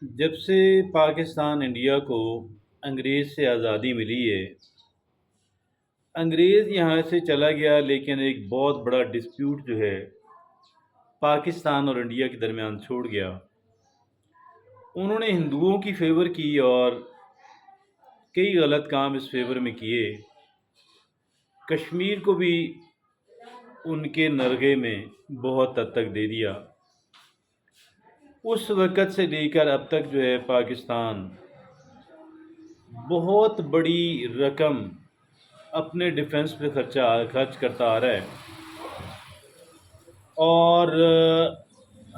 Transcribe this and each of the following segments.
جب سے پاکستان انڈیا کو انگریز سے آزادی ملی ہے، انگریز یہاں سے چلا گیا لیکن ایک بہت بڑا ڈسپیوٹ جو ہے پاکستان اور انڈیا کے درمیان چھوڑ گیا۔ انہوں نے ہندوؤں کی فیور کی اور کئی غلط کام اس فیور میں کیے۔ کشمیر کو بھی ان کے نرغے میں بہت حد تک دے دیا۔ اس وقت سے لے کر اب تک جو ہے پاکستان بہت بڑی رقم اپنے ڈیفنس پہ خرچ کرتا آ رہا ہے، اور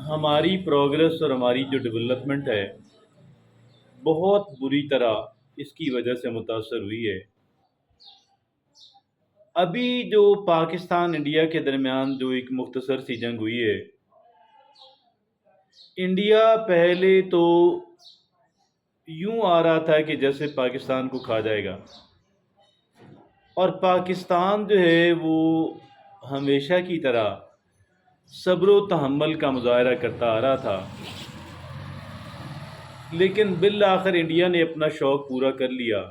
ہماری پروگرس اور ہماری جو ڈیولپمنٹ ہے بہت بری طرح اس کی وجہ سے متاثر ہوئی ہے۔ ابھی جو پاکستان انڈیا کے درمیان جو ایک مختصر سی جنگ ہوئی ہے، انڈیا پہلے تو یوں آ رہا تھا کہ جیسے پاکستان کو کھا جائے گا، اور پاکستان جو ہے وہ ہمیشہ کی طرح صبر و تحمل کا مظاہرہ کرتا آ رہا تھا، لیکن بالآخر انڈیا نے اپنا شوق پورا کر لیا،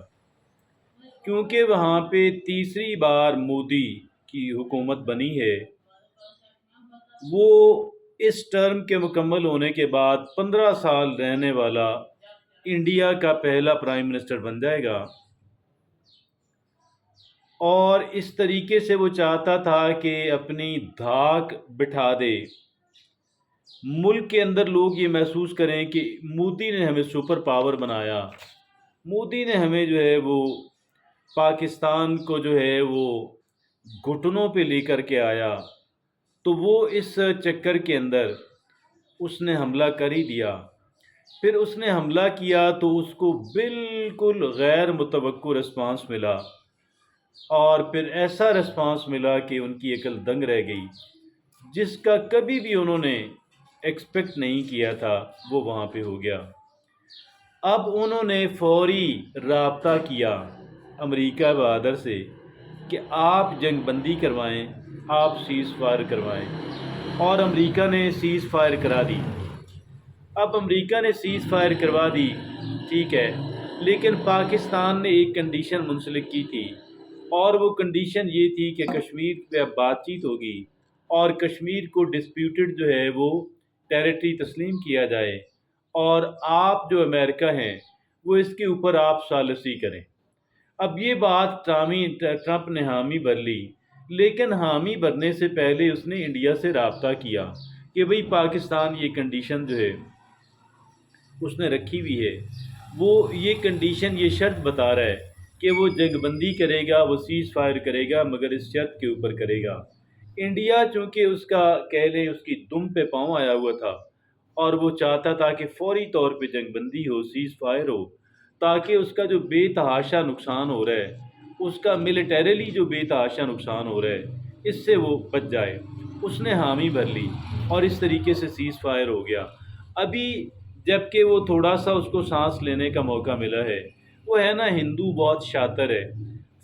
کیونکہ وہاں پہ تیسری بار مودی کی حکومت بنی ہے۔ وہ اس ٹرم کے مکمل ہونے کے بعد 15 سال رہنے والا انڈیا کا پہلا پرائم منسٹر بن جائے گا، اور اس طریقے سے وہ چاہتا تھا کہ اپنی دھاک بٹھا دے، ملک کے اندر لوگ یہ محسوس کریں کہ مودی نے ہمیں سپر پاور بنایا، مودی نے ہمیں جو ہے وہ پاکستان کو جو ہے وہ گھٹنوں پہ لے کر کے آیا۔ تو وہ اس چکر کے اندر اس نے حملہ کر ہی دیا۔ پھر اس نے حملہ کیا تو اس کو بالکل غیر متوقع رسپانس ملا، اور پھر ایسا رسپانس ملا کہ ان کی عقل دنگ رہ گئی۔ جس کا کبھی بھی انہوں نے ایکسپیکٹ نہیں کیا تھا وہ وہاں پہ ہو گیا۔ اب انہوں نے فوری رابطہ کیا امریکہ بہادر سے کہ آپ جنگ بندی کروائیں، آپ سیز فائر کروائیں، اور امریکہ نے سیز فائر کرا دی۔ اب امریکہ نے سیز فائر کروا دی، ٹھیک ہے، لیکن پاکستان نے ایک کنڈیشن منسلک کی تھی، اور وہ کنڈیشن یہ تھی کہ کشمیر پہ اب بات چیت ہوگی اور کشمیر کو ڈسپیوٹڈ جو ہے وہ ٹیریٹری تسلیم کیا جائے، اور آپ جو امریکہ ہیں وہ اس کے اوپر آپ ثالثی کریں۔ اب یہ بات ٹرمپ نے حامی بھر لی، لیکن حامی بھرنے سے پہلے اس نے انڈیا سے رابطہ کیا کہ بھئی پاکستان یہ کنڈیشن جو ہے اس نے رکھی ہوئی ہے، وہ یہ کنڈیشن یہ شرط بتا رہا ہے کہ وہ جنگ بندی کرے گا، وہ سیز فائر کرے گا، مگر اس شرط کے اوپر کرے گا۔ انڈیا چونکہ اس کا کہہ لیں اس کی دم پہ پاؤں آیا ہوا تھا، اور وہ چاہتا تھا کہ فوری طور پہ جنگ بندی ہو، سیز فائر ہو، تاکہ اس کا جو بے تحاشا نقصان ہو رہا ہے، اس کا ملیٹریلی جو بے تحاشا نقصان ہو رہا ہے، اس سے وہ بچ جائے۔ اس نے حامی بھر لی اور اس طریقے سے سیز فائر ہو گیا۔ ابھی جب کہ وہ تھوڑا سا اس کو سانس لینے کا موقع ملا ہے، وہ ہے نا ہندو بہت شاطر ہے،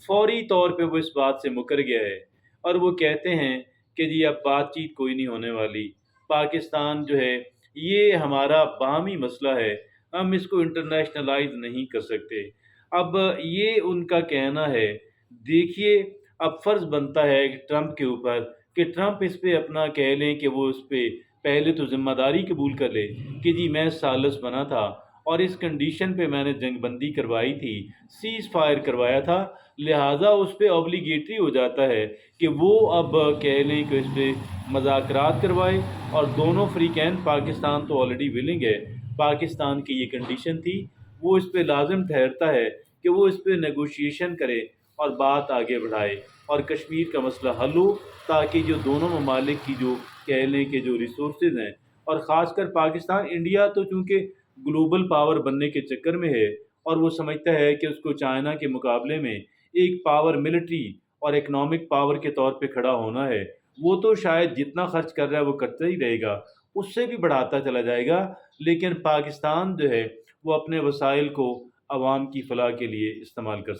فوری طور پہ وہ اس بات سے مکر گیا ہے، اور وہ کہتے ہیں کہ جی اب بات چیت کوئی نہیں ہونے والی، پاکستان جو ہے یہ ہمارا باہمی مسئلہ ہے، ہم اس کو انٹرنیشنلائز نہیں کر سکتے۔ اب یہ ان کا کہنا ہے۔ دیکھیے، اب فرض بنتا ہے ٹرمپ کے اوپر کہ ٹرمپ اس پہ اپنا کہہ لیں کہ وہ اس پہ پہلے تو ذمہ داری قبول کر لے کہ جی میں سالس بنا تھا، اور اس کنڈیشن پہ میں نے جنگ بندی کروائی تھی، سیز فائر کروایا تھا، لہٰذا اس پہ اوبلیگیٹری ہو جاتا ہے کہ وہ اب کہہ لیں کہ اس پہ مذاکرات کروائے، اور دونوں فریقین، پاکستان تو آلریڈی ولنگ ہے، پاکستان کی یہ کنڈیشن تھی، وہ اس پہ لازم ٹھہرتا ہے کہ وہ اس پہ نیگوشیشن کرے اور بات آگے بڑھائے، اور کشمیر کا مسئلہ حل ہو، تاکہ جو دونوں ممالک کی جو کہہ لیں کہ جو ریسورسز ہیں، اور خاص کر پاکستان، انڈیا تو چونکہ گلوبل پاور بننے کے چکر میں ہے، اور وہ سمجھتا ہے کہ اس کو چائنا کے مقابلے میں ایک پاور ملٹری اور اکنامک پاور کے طور پہ کھڑا ہونا ہے، وہ تو شاید جتنا خرچ کر رہا ہے وہ کرتا ہی رہے گا، اس سے بھی بڑھاتا چلا جائے گا، لیکن پاکستان جو ہے وہ اپنے وسائل کو عوام کی فلاح کے لیے استعمال کر سکتا ہے۔